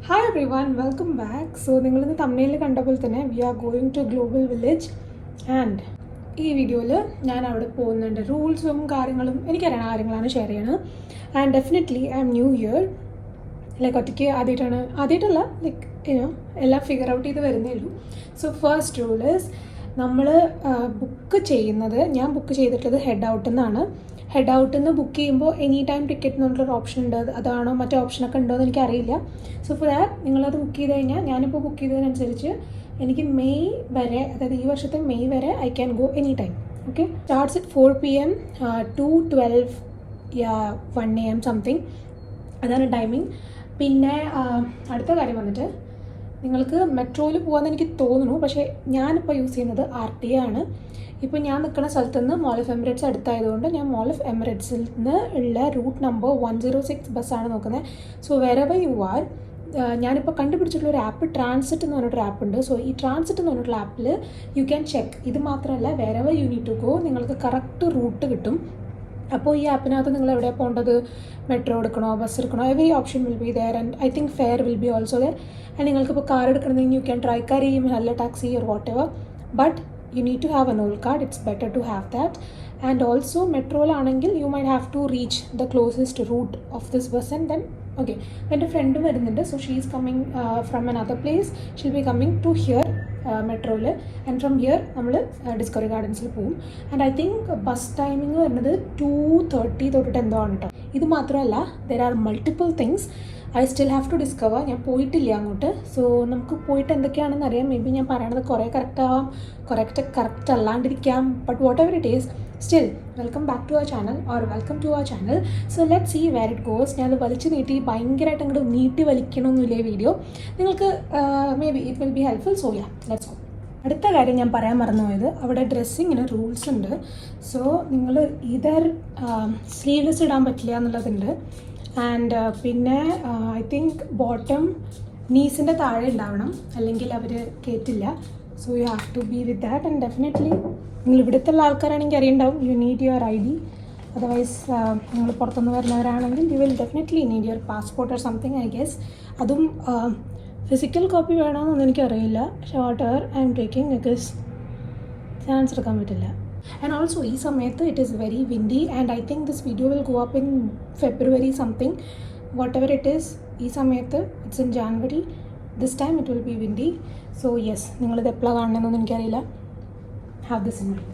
Hi everyone, welcome back. So നിങ്ങൾ ഇന്ന് തമ്മിൽ കണ്ടപ്പോൾ തന്നെ we are going to Global Village and ഈ വീഡിയോയിൽ ഞാൻ അവിടെ പോകുന്നുണ്ട്. റൂൾസും കാര്യങ്ങളും എനിക്കറിയണ കാര്യങ്ങളാണ് ഷെയർ ചെയ്യണത്. And definitely I M new year. Like ഒറ്റയ്ക്ക് ആദ്യമായിട്ടല്ല ലൈക്ക് എല്ലാം ഫിഗർ ഔട്ട് ചെയ്ത് വരുന്നേ ഉള്ളൂ. സോ ഫസ്റ്റ് റൂൾ ഇസ് നമ്മൾ ബുക്ക് ചെയ്യുന്നത്, ഞാൻ ബുക്ക് ചെയ്തിട്ടുള്ളത് ഹെഡ് ഔട്ടിൽ നിന്നാണ്. ഹെഡ് ഔട്ടിൽ നിന്ന് ബുക്ക് ചെയ്യുമ്പോൾ എനി ടൈം ടിക്കറ്റ് എന്നുള്ളൊരു ഓപ്ഷൻ ഉണ്ട്. അതാണോ മറ്റേ ഓപ്ഷനൊക്കെ ഉണ്ടോ എന്ന് എനിക്കറിയില്ല. സോ ഫോർ ദാറ്റ് നിങ്ങളത് ബുക്ക് ചെയ്ത് കഴിഞ്ഞാൽ, ഞാനിപ്പോൾ ബുക്ക് ചെയ്തതിനനുസരിച്ച് എനിക്ക് മെയ് വരെ, അതായത് ഈ വർഷത്തെ മെയ് വരെ I can go any time. Okay, starts at 4 PM to 12 1 AM something, അതാണ് ടൈമിങ്. പിന്നെ അടുത്ത കാര്യം വന്നിട്ട്, നിങ്ങൾക്ക് മെട്രോയിൽ പോകാമെന്ന് എനിക്ക് തോന്നുന്നു, പക്ഷേ ഞാനിപ്പോൾ യൂസ് ചെയ്യുന്നത് RTA ആണ്. ഇപ്പോൾ ഞാൻ നിൽക്കുന്ന സ്ഥലത്ത് നിന്ന് മോൾ ഓഫ് എമിറേറ്റ്സ് അടുത്തായതുകൊണ്ട് ഞാൻ മോൾ ഓഫ് എമിറേറ്റ്സിൽ നിന്ന് ഉള്ള റൂട്ട് നമ്പർ 106 ബസ്സാണ് നോക്കുന്നത്. സോ വെറെവർ യു ആർ, ഞാനിപ്പോൾ കണ്ടുപിടിച്ചിട്ടുള്ള ഒരു ആപ്പ് ട്രാൻസിറ്റ് എന്ന് പറഞ്ഞിട്ടൊരു ആപ്പ് ഉണ്ട്. സോ ഈ ട്രാൻസിറ്റ് എന്ന് പറഞ്ഞിട്ടുള്ള ആപ്പിൽ യു ക്യാൻ ചെക്ക്. ഇത് മാത്രമല്ല, wherever you need to go നിങ്ങൾക്ക് കറക്റ്റ് റൂട്ട് കിട്ടും. അപ്പോൾ ഈ ആപ്പിനകത്ത് നിങ്ങൾ എവിടെയാണ് പോകേണ്ടത്, മെട്രോ എടുക്കണോ ബസ് എടുക്കണോ, every option will be there. And I think fare will be also there. And നിങ്ങൾക്കിപ്പോൾ കാർ എടുക്കണമെങ്കിൽ യു ക്യാൻ ട്രൈ കാർ ചെയ്യും, നല്ല taxi or whatever. But you need to have an old card. It's better to have that. And also മെട്രോയിലാണെങ്കിൽ you might have to reach the closest route of this bus and then okay, എൻ്റെ friend വരുന്നുണ്ട്. So she is coming from another place. she'll be coming to here മെട്രോയിൽ. And from here നമ്മൾ discovery ഗാർഡൻസിൽ പോകും. And I think bus timing വരുന്നത് 2:30 തൊട്ടിട്ട് എന്തോ ആണ് കേട്ടോ. ഇത് മാത്രമല്ല, there are multiple things I still have to discover. ഞാൻ പോയിട്ടില്ല അങ്ങോട്ട്. സോ നമുക്ക് പോയിട്ട് എന്തൊക്കെയാണെന്ന് അറിയാം. മേ ബി ഞാൻ പറയണത് കുറേ കറക്റ്റ് ആവാം, കറക്റ്റ് അല്ലാണ്ടിരിക്കാം. But whatever it is, still welcome back to our channel or welcome to our channel. So let see where it goes. ഞാനത് വലിച്ചു ഭയങ്കരമായിട്ട് അങ്ങോട്ട് നീട്ടി വലിക്കണമെന്നില്ല ഈ വീഡിയോ. നിങ്ങൾക്ക് may be it will be helpful. So yeah, let's go. അടുത്ത കാര്യം ഞാൻ പറയാൻ മറന്നുപോയത്, അവിടെ ഡ്രസ്സിങ്ങിന് റൂൾസ് ഉണ്ട്. സോ നിങ്ങൾ ഇതർ സ്ലീവ്ലെസ് ഇടാൻ പറ്റില്ല എന്നുള്ളതുണ്ട്. ആൻഡ് പിന്നെ ഐ തിങ്ക് ബോട്ടം നീസിൻ്റെ താഴെ ഉണ്ടാവണം, അല്ലെങ്കിൽ അവർ കയറ്റില്ല. So you have to be with that. And definitely നിങ്ങൾ ഇവിടുത്തെ ഉള്ള ആൾക്കാരാണെങ്കിൽ അറിയുണ്ടാവും, you need your ID. Otherwise നിങ്ങൾ പുറത്തുനിന്ന് വരുന്നവരാണെങ്കിൽ you will definitely need your passport or something, I guess. അതും ഫിസിക്കൽ കോപ്പി വേണമെന്നൊന്നും എനിക്കറിയില്ല. Short or I am taking because chance എടുക്കാൻ പറ്റില്ല. And also ഈ സമയത്ത് it is very windy and I think this video will go up in February something, whatever it is. ഈ സമയത്ത് it's in January, this time it will be windy. So yes, നിങ്ങളിത് എപ്പോഴാണ് കാണണമെന്നൊന്നും എനിക്കറിയില്ല. Have this in mind.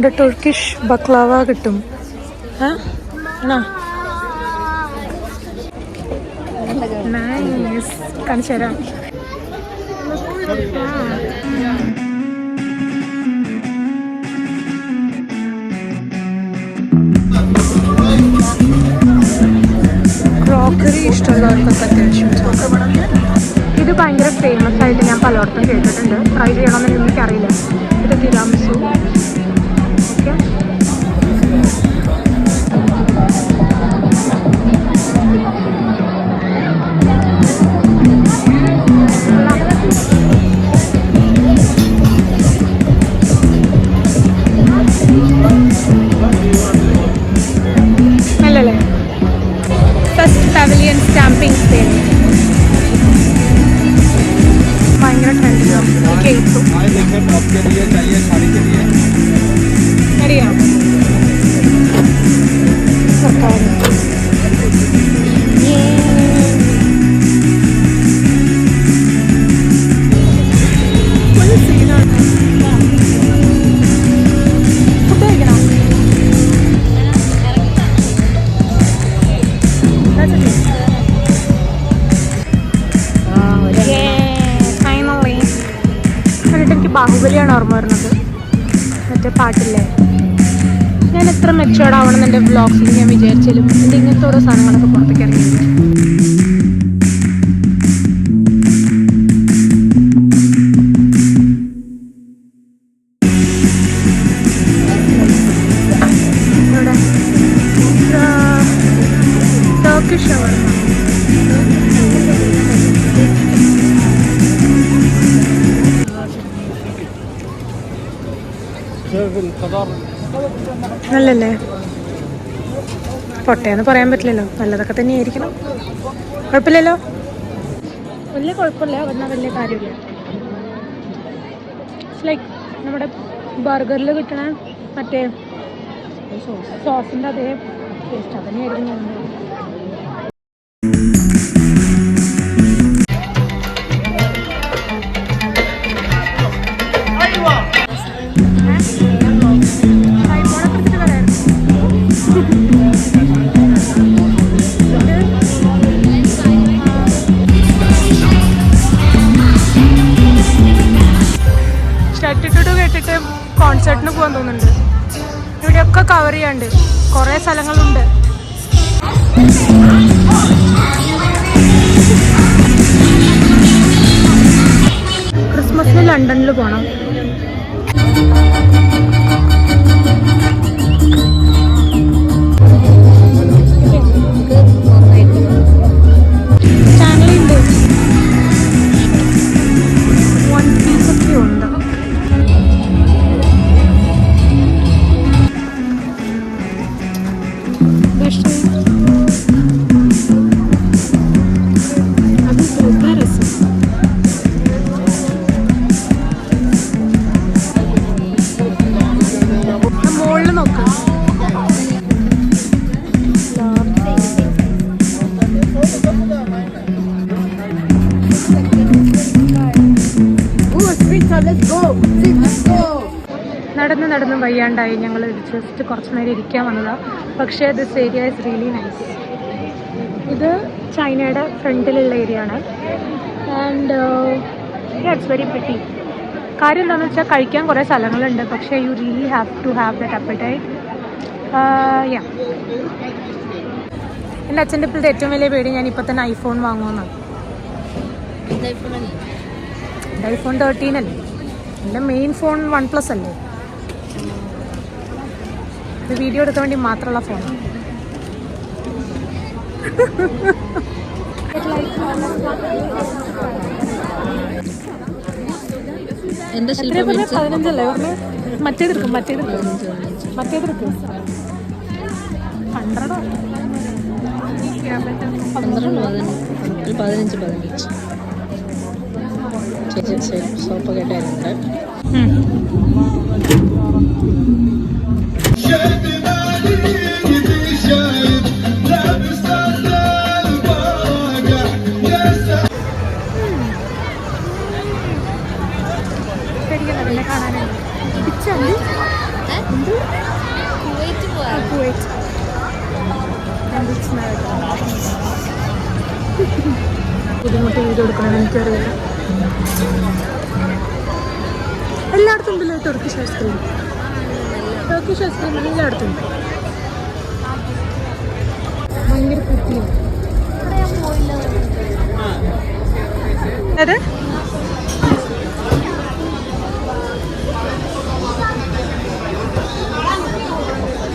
ഇവിടെ Turkish baklava കിട്ടും. കാണിച്ചു തരാം. Crockery ഇഷ്ടമുള്ളവർക്കൊക്കെ അത്യാവശ്യം. ഇത് ഭയങ്കര ഫേമസ് ആയിട്ട് ഞാൻ പലയിടത്തും കേട്ടിട്ടുണ്ട്. ട്രൈ ചെയ്യണമെന്ന് എനിക്കറിയില്ല. ഇത് തിരാമിസു. ഓക്കെ, അല്ലല്ലേ ഫസ്റ്റ് പവലിയൻ സ്റ്റാമ്പിംഗ് സ്റ്റേഡിയം ഭയങ്കര ട്രെൻഡിങ്. കേട്ടു ഫൈനലി എന്നിട്ട് എനിക്ക് ബാഹുബലിയാണ് ഓർമ്മ വരുന്നത്. മറ്റേ പാട്ടില്ലേ, ഞാൻ എത്ര മെച്ചുവേർഡ് ആവണം എൻ്റെ വ്ളോഗ്സിൽ ഞാൻ വിചാരിച്ചാലും എൻ്റെ ഇങ്ങനത്തെ ഓരോ സാധനങ്ങളൊക്കെ പുറത്തേക്ക് ഇറങ്ങി. നല്ലല്ലേ? പൊട്ടയെന്ന് പറയാൻ പറ്റില്ലല്ലോ, നല്ലതൊക്കെ തന്നെ ആയിരിക്കണം. കുഴപ്പമില്ലല്ലോ, വലിയ കുഴപ്പമില്ല, എന്നാൽ വലിയ കാര്യമില്ല. ലൈക്ക് നമ്മുടെ ബർഗറിൽ കിട്ടണ മറ്റേ സോസിൻ്റെ അതേ ടേസ്റ്റ് അതന്നെയായിരുന്നു. കേട്ടിട്ട് കോൺസേർട്ടിന് പോകാൻ തോന്നുന്നുണ്ട്. ഇവിടെയൊക്കെ കവർ ചെയ്യാണ്ട് കുറേ സ്ഥലങ്ങളുണ്ട്. ക്രിസ്മസിന് ലണ്ടനിൽ പോകണം. ചാനലുണ്ട്, വൺ പീസ് ഒക്കെ ഉണ്ട്. മുകളിൽ നോക്കാം. നടന്ന് വയ്യാണ്ടായി. ഞങ്ങൾ ജസ്റ്റ് കുറച്ച് നേരം ഇരിക്കാൻ വന്നതാണ്. പക്ഷേ this area is really nice. ഇത് ചൈനയുടെ ഫ്രണ്ടിലുള്ള ഏരിയ ആണ്. And it's very pretty. കാര്യം എന്താണെന്ന് വെച്ചാൽ കഴിക്കാൻ കുറേ സ്ഥലങ്ങളുണ്ട്, പക്ഷേ you really have to have that appetite. Yeah, എൻ്റെ അച്ഛൻ്റെ ഇപ്പോഴത്തെ ഏറ്റവും വലിയ പേടി ഞാൻ ഇപ്പോൾ തന്നെ ഐഫോൺ വാങ്ങുമെന്നാണ്. ഐഫോൺ 13 അല്ലേ എൻ്റെ മെയിൻ ഫോൺ? OnePlus അല്ലേ? ഇത് വീഡിയോ എടുക്കാൻ വേണ്ടി മാത്രമുള്ള ഫോണാണ്. എൻ്റെ 15 പറഞ്ഞ് മറ്റേതെടുക്കും 100 15 സോപ്പൊക്കെ ഇട്ടായിട്ടുണ്ട്. ബുദ്ധിമുട്ട് വീഡിയോ എടുക്കണം എനിക്കറിയില്ല. എല്ലായിടത്തും ഉണ്ടല്ലോ ടർക്കിഷ് ഐസ്ക്രീം. ടർക്കിഷ് ഐസ്ക്രീം എല്ലായിടത്തും ഉണ്ട്. ഭയങ്കര കുട്ടിയാണ്. അതെ,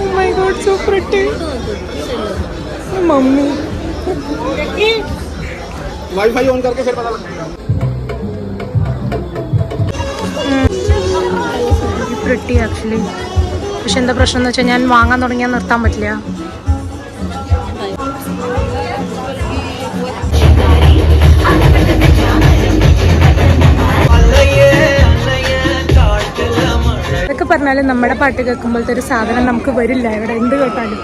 oh my god, so pretty. Mummy wifi on करके फिर पता लगेगा. Pretty actually. പക്ഷെ എന്താ പ്രശ്നം എന്ന് വെച്ചാൽ ഞാൻ വാങ്ങാൻ തുടങ്ങിയാൽ നിർത്താൻ പറ്റില്ല. ഇതൊക്കെ പറഞ്ഞാലും നമ്മുടെ പാട്ട് കേൾക്കുമ്പോഴത്തെ ഒരു സാധനം നമുക്ക് വരില്ല ഇവിടെ എന്ത് കേട്ടാലും.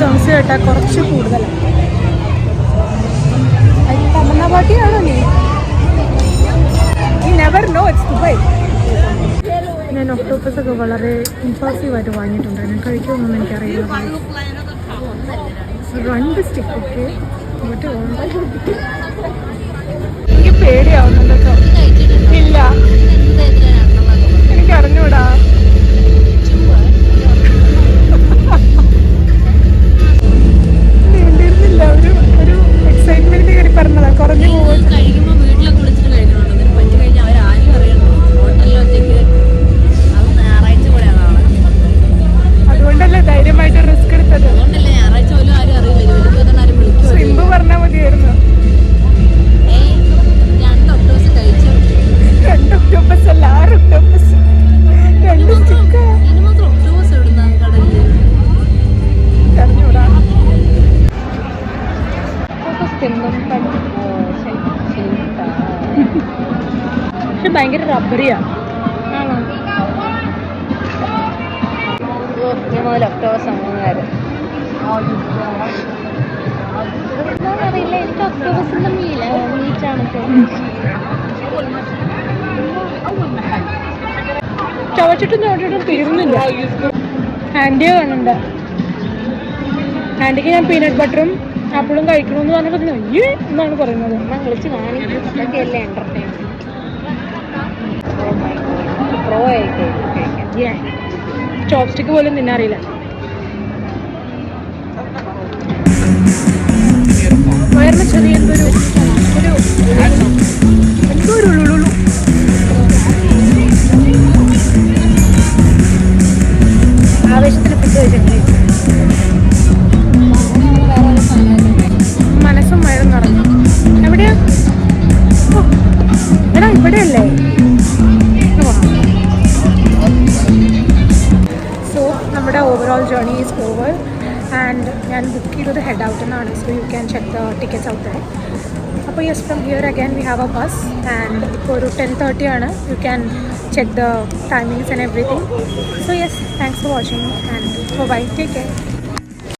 സോങ്സ് കേട്ടാൽ കുറച്ച് കൂടുതലാണ്. തമന്ന പാട്ടിയാണോ നീ? Never know, it's Dubai. ഞാൻ ഒക്ടോപ്പസ് ഒക്കെ വളരെ ഇംപൾസീവായിട്ട് വാങ്ങിയിട്ടുണ്ട്. ഞാൻ കഴിക്കുമെന്നൊന്നും എനിക്കറിയില്ല. 2 സ്റ്റിക്ക്. ഓക്കെ, എനിക്ക് പേടിയാവുന്നുണ്ടോ? ഇല്ല, എനിക്ക് അറിഞ്ഞൂടാ. വേണ്ടിയിരുന്നില്ല. ഒരു എക്സൈറ്റ്മെന്റ് കയറി പറഞ്ഞതാ. കുറഞ്ഞു പോകും. അതുകൊണ്ടല്ലേ ധൈര്യമായിട്ട് റിസ്ക് എടുത്തത്. സിമ്പ് പറഞ്ഞാൽ മതിയായിരുന്നു. 2 ഒക്ടോപ്പസ് അല്ല, 6 ഒക്ടോപ്പസ്. 2 സ്റ്റിക്ക്. അറിഞ്ഞൂടാ. പക്ഷെ ഭയങ്കര റബ്ബറിയാ. ആണോ? ഒക്ടോബർ സമയമായിരുന്നു. അറിയില്ല, എനിക്ക് ഒക്ടോബസിന്റെ മീറ്റാണ് ചവച്ചിട്ടും ചവച്ചിട്ടും തീർന്നില്ല. ആൻറ്റിയെ കാണുന്നുണ്ട്. ആൻറ്റിക്ക് ഞാൻ പീനട്ട് ബട്ടറും ആപ്പിളും കഴിക്കണമെന്ന് പറഞ്ഞപ്പോൾ അയ്യേ എന്നാണ് പറയുന്നത്. എന്നാൽ വിളിച്ച് കാണിക്കും. അതൊക്കെയല്ലേ എന്റർടൈൻമെന്റ്. പ്രോ ആയിട്ട് കഴിക്കാം. ചോപ്സ്റ്റിക്ക് പോലും തിന്നറിയില്ല. വയറിന് ചെറിയ എന്തോ ഒരു ഉള്ളുള്ളൂ. ആവേശത്തിന് ഫുഡ് കഴിച്ചിട്ടില്ലേ? മനസ്സും വയറും നിറഞ്ഞു. എവിടെയാ? എടാ ഇവിടെയല്ലേ? സോ നമ്മുടെ overall journey is over and ഞാൻ ബുക്ക് ചെയ്തത് ഹെഡ് ഔട്ട് എന്നാണ്. So you can check the tickets out there. അപ്പോൾ yes, from here again we have a bus and ഇപ്പോൾ ഒരു 10:30 ആണ്. You can check the timings and everything. So yes, thanks for watching and bye, take care.